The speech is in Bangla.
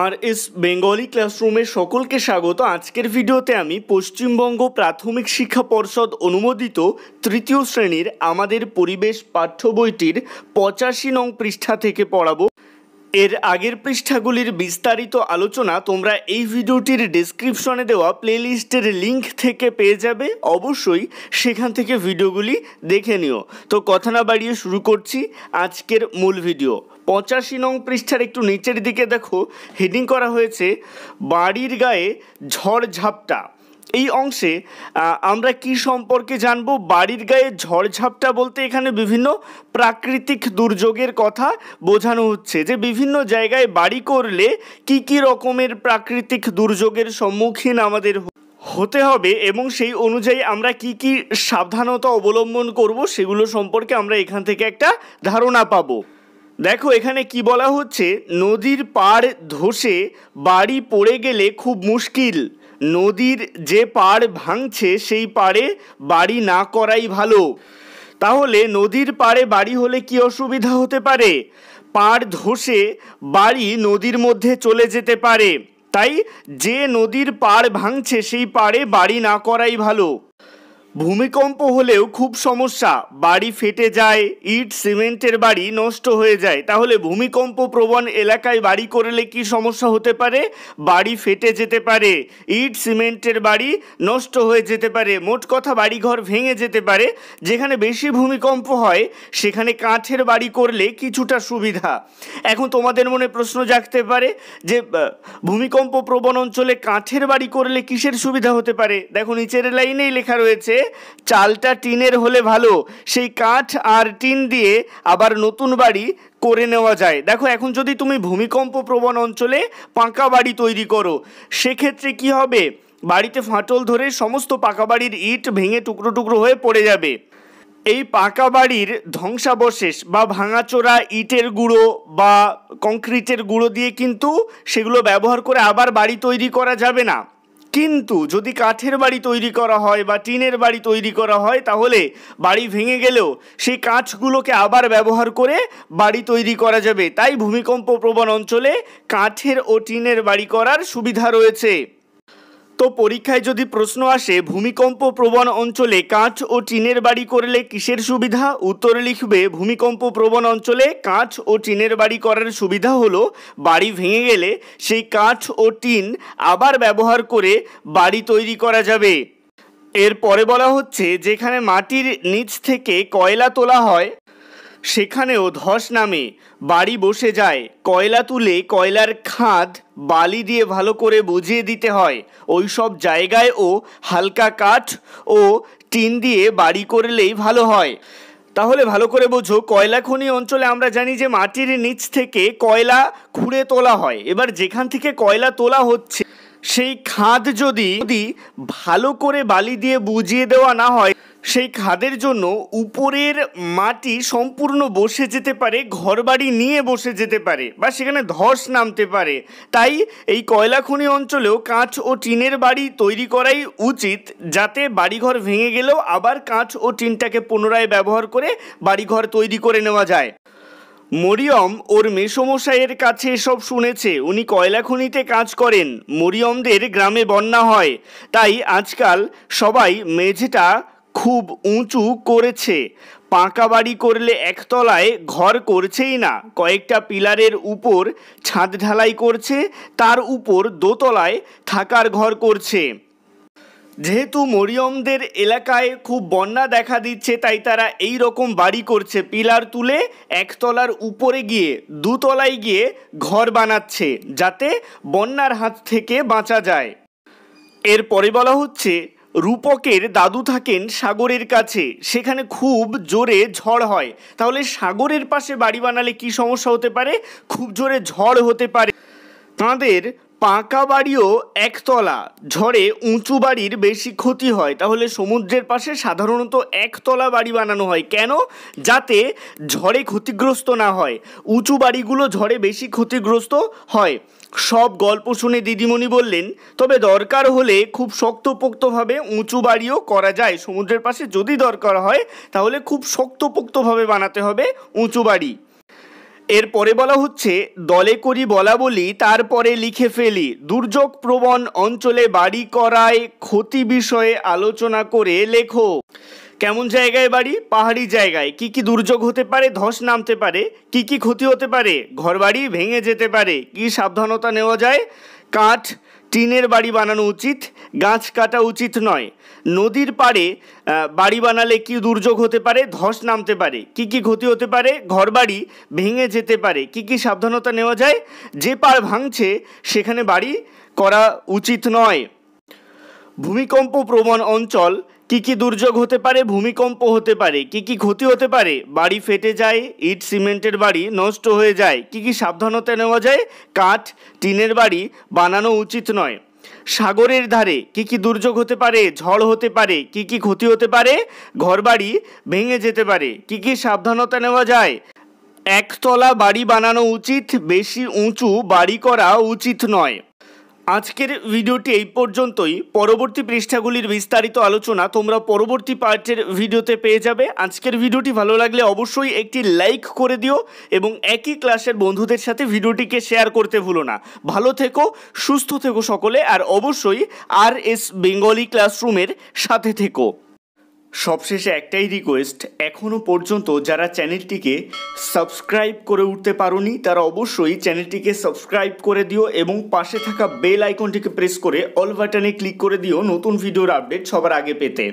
আর এস বেঙ্গলি ক্লাসরুমে সকলকে স্বাগত। আজকের ভিডিওতে আমি পশ্চিমবঙ্গ প্রাথমিক শিক্ষা পর্ষদ অনুমোদিত তৃতীয় শ্রেণীর আমাদের পরিবেশ পাঠ্য বইটির 85 নং পৃষ্ঠা থেকে পড়াবো। এর আগের পৃষ্ঠাগুলির বিস্তারিত আলোচনা তোমরা এই ভিডিওটির ডেসক্রিপশনে দেওয়া প্লেলিস্টের লিঙ্ক থেকে পেয়ে যাবে। অবশ্যই সেখান থেকে ভিডিওগুলি দেখে নিও। তো কথা না বাড়িয়ে শুরু করছি আজকের মূল ভিডিও। 85 নং পৃষ্ঠার একটু নিচের দিকে দেখো হেডিং করা হয়েছে বাড়ির গায়ে ঝড়ঝাপটা। এই অংশে আমরা কি সম্পর্কে জানব? বাড়ির গায়ে ঝড়ঝাপটা বলতে এখানে বিভিন্ন প্রাকৃতিক দুর্যোগের কথা বোঝানো হচ্ছে, যে বিভিন্ন জায়গায় বাড়ি করলে কি কি রকমের প্রাকৃতিক দুর্যোগের সম্মুখীন আমাদের হতে হবে এবং সেই অনুযায়ী আমরা কি কি সাবধানতা অবলম্বন করব সেগুলো সম্পর্কে আমরা এখান থেকে একটা ধারণা পাবো। দেখো এখানে কি বলা হচ্ছে, নদীর পাড় ধসে বাড়ি পড়ে গেলে খুব মুশকিল। নদীর যে পাড় ভাঙছে সেই পাড়ে বাড়ি না করাই ভালো। তাহলে নদীর পাড়ে বাড়ি হলে কি অসুবিধা হতে পারে? পাড় ধসে বাড়ি নদীর মধ্যে চলে যেতে পারে। তাই যে নদীর পাড় ভাঙছে সেই পাড়ে বাড়ি না করাই ভালো। ভূমিকম্প হলেও খুব সমস্যা, বাড়ি ফেটে যায়, ইট সিমেন্টের বাড়ি নষ্ট হয়ে যায়। তাহলে ভূমিকম্প প্রবণ এলাকায় বাড়ি করলে কি সমস্যা হতে পারে? বাড়ি ফেটে যেতে পারে, ইট সিমেন্টের বাড়ি নষ্ট হয়ে যেতে পারে, মোট কথা বাড়িঘর ভেঙে যেতে পারে। যেখানে বেশি ভূমিকম্প হয় সেখানে কাঠের বাড়ি করলে কিছুটা সুবিধা। এখন তোমাদের মনে প্রশ্ন জাগতে পারে যে ভূমিকম্প প্রবণ অঞ্চলে কাঠের বাড়ি করলে কিসের সুবিধা হতে পারে? দেখো নিচের লাইনেই লেখা রয়েছে চালটা টিনের হলে ভালো, সেই কাঠ আর টিন দিয়ে আবার নতুন বাড়ি করে নেওয়া যায়। দেখো এখন যদি তুমি ভূমিকম্প প্রবণ অঞ্চলে পাকা বাড়ি তৈরি করো সেক্ষেত্রে কি হবে? বাড়িতে ফাটল ধরে সমস্ত পাকা বাড়ির ইট ভেঙে টুকরো টুকরো হয়ে পড়ে যাবে। এই পাকা বাড়ির ধ্বংসাবশেষ বা ভাঙাচোরা ইটের গুঁড়ো বা কংক্রিটের গুঁড়ো দিয়ে কিন্তু সেগুলো ব্যবহার করে আবার বাড়ি তৈরি করা যাবে না। কিন্তু যদি কাঠের বাড়ি তৈরি করা হয় বা টিনের বাড়ি তৈরি করা হয় তাহলে বাড়ি ভেঙে গেলেও সেই কাঠগুলোকে আবার ব্যবহার করে বাড়ি তৈরি করা যাবে। তাই ভূমিকম্প প্রবণ অঞ্চলে কাঠের ও টিনের বাড়ি করার সুবিধা রয়েছে। তো পরীক্ষায় যদি প্রশ্ন আসে ভূমিকম্প প্রবণ অঞ্চলে কাঠ ও টিনের বাড়ি করলে কিসের সুবিধা, উত্তরে লিখবে ভূমিকম্প প্রবণ অঞ্চলে কাঠ ও টিনের বাড়ি করার সুবিধা হলো বাড়ি ভেঙে গেলে সেই কাঠ ও টিন আবার ব্যবহার করে বাড়ি তৈরি করা যাবে। এরপরে বলা হচ্ছে যেখানে মাটির নিচ থেকে কয়লা তোলা হয় সেখানেও ধস নামে, বাড়ি বসে যায়। কয়লা তুলে কয়লার খাদ বালি দিয়ে ভালো করে বুঝিয়ে দিতে হয়। ওই সব জায়গায়ও হালকা কাঠ ও টিন দিয়ে বাড়ি করলেই ভালো হয়। তাহলে ভালো করে বোঝো, কয়লা খনি অঞ্চলে আমরা জানি যে মাটির নিচ থেকে কয়লা খুঁড়ে তোলা হয়। এবার যেখান থেকে কয়লা তোলা হচ্ছে সেই খাদ যদি ভালো করে বালি দিয়ে বুঝিয়ে দেওয়া না হয় সেই খাদের জন্য উপরের মাটি সম্পূর্ণ বসে যেতে পারে, ঘরবাড়ি নিয়ে বসে যেতে পারে বা সেখানে ধস নামতে পারে। তাই এই কয়লা খনি অঞ্চলেও কাঠ ও টিনের বাড়ি তৈরি করাই উচিত, যাতে বাড়িঘর ভেঙে গেলেও আবার কাঠ ও টিনটাকে পুনরায় ব্যবহার করে বাড়িঘর তৈরি করে নেওয়া যায়। মরিয়ম ওর মেসোমশাইয়ের কাছে এসব শুনেছে, উনি কয়লা খনিতে কাজ করেন। মরিয়মদের গ্রামে বন্যা হয়, তাই আজকাল সবাই মেঝেটা খুব উঁচু করেছে। পাকা বাড়ি করলে একতলায় ঘর করছেই না, কয়েকটা পিলারের উপর ছাদ ঢালাই করছে, তার উপর দোতলায় থাকার ঘর করছে। যেহেতু মরিয়মদের এলাকায় খুব বন্যা দেখা দিচ্ছে তাই তারা এই রকম বাড়ি করছে, পিলার তুলে একতলার উপরে গিয়ে দুতলায় গিয়ে ঘর বানাচ্ছে যাতে বন্যার হাত থেকে বাঁচা যায়। এরপরে বলা হচ্ছে রূপকের দাদু থাকেন সাগরের কাছে, সেখানে খুব জোরে ঝড় হয়। তাহলে সাগরের পাশে বাড়ি বানালে কি সমস্যা হতে পারে? খুব জোরে ঝড় হতে পারে। তাঁদের পাকা বাড়িও একতলা, ঝড়ে উঁচু বাড়ির বেশি ক্ষতি হয়। তাহলে সমুদ্রের পাশে সাধারণত একতলা বাড়ি বানানো হয় কেন? যাতে ঝড়ে ক্ষতিগ্রস্ত না হয়। উঁচু বাড়িগুলো ঝড়ে বেশি ক্ষতিগ্রস্ত হয়। সব গল্প শুনে দিদিমণি বললেন, তবে দরকার হলে খুব শক্তপোক্তভাবে উঁচু বাড়িও করা যায়। সমুদ্রের পাশে যদি দরকার হয় তাহলে খুব শক্তপোক্তভাবে বানাতে হবে উঁচু বাড়ি। এরপরে বলা হচ্ছে দলে করি বলা বলি তারপরে লিখে ফেলি, দুর্যোগ প্রবণ অঞ্চলে বাড়ি করায় ক্ষতি বিষয়ে আলোচনা করে লেখো। কেমন জায়গায় বাড়ি? পাহাড়ি জায়গায়। কি কি দুর্যোগ হতে পারে? ধস নামতে পারে। কি কি ক্ষতি হতে পারে? ঘরবাড়ি ভেঙে যেতে পারে। কি সাবধানতা নেওয়া যায়? কাঠ টিনের বাড়ি বানানো উচিত, গাছ কাটা উচিত নয়। নদীর পাড়ে বাড়ি বানালে কি দুর্যোগ হতে পারে? ধস নামতে পারে। কি কি ক্ষতি হতে পারে? ঘরবাড়ি ভেঙে যেতে পারে। কি কি সাবধানতা নেওয়া যায়? যে পাড় ভাঙছে সেখানে বাড়ি করা উচিত নয়। ভূমিকম্প প্রবণ অঞ্চল, কি কি দুর্যোগ হতে পারে? ভূমিকম্প হতে পারে। কি কি ক্ষতি হতে পারে? বাড়ি ফেটে যায়, ইট সিমেন্টের বাড়ি নষ্ট হয়ে যায়। কি কি সাবধানতা নেওয়া যায়? কাঠ টিনের বাড়ি বানানো উচিত নয়। সাগরের ধারে কি কি দুর্যোগ হতে পারে? ঝড় হতে পারে। কি কি ক্ষতি হতে পারে? ঘরবাড়ি ভেঙে যেতে পারে। কি কি সাবধানতা নেওয়া যায়? একতলা বাড়ি বানানো উচিত, বেশি উঁচু বাড়ি করা উচিত নয়। আজকের ভিডিওটি এই পর্যন্তই। পরবর্তী পৃষ্ঠাগুলির বিস্তারিত আলোচনা তোমরা পরবর্তী পার্টের ভিডিওতে পেয়ে যাবে। আজকের ভিডিওটি ভালো লাগলে অবশ্যই একটি লাইক করে দিও এবং একই ক্লাসের বন্ধুদের সাথে ভিডিওটিকে শেয়ার করতে ভুলো না। ভালো থেকো, সুস্থ থেকো সকলে, আর অবশ্যই RS বেঙ্গলি ক্লাসরুমের সাথে থেকো। সবশেষে একটাই রিকোয়েস্ট, এখনও পর্যন্ত যারা চ্যানেলটিকে সাবস্ক্রাইব করে উঠতে পারোনি তারা অবশ্যই চ্যানেলটিকে সাবস্ক্রাইব করে দিও এবং পাশে থাকা বেল আইকনটিকে প্রেস করে অল বাটনে ক্লিক করে দিও নতুন ভিডিওর আপডেট সবার আগে পেতে।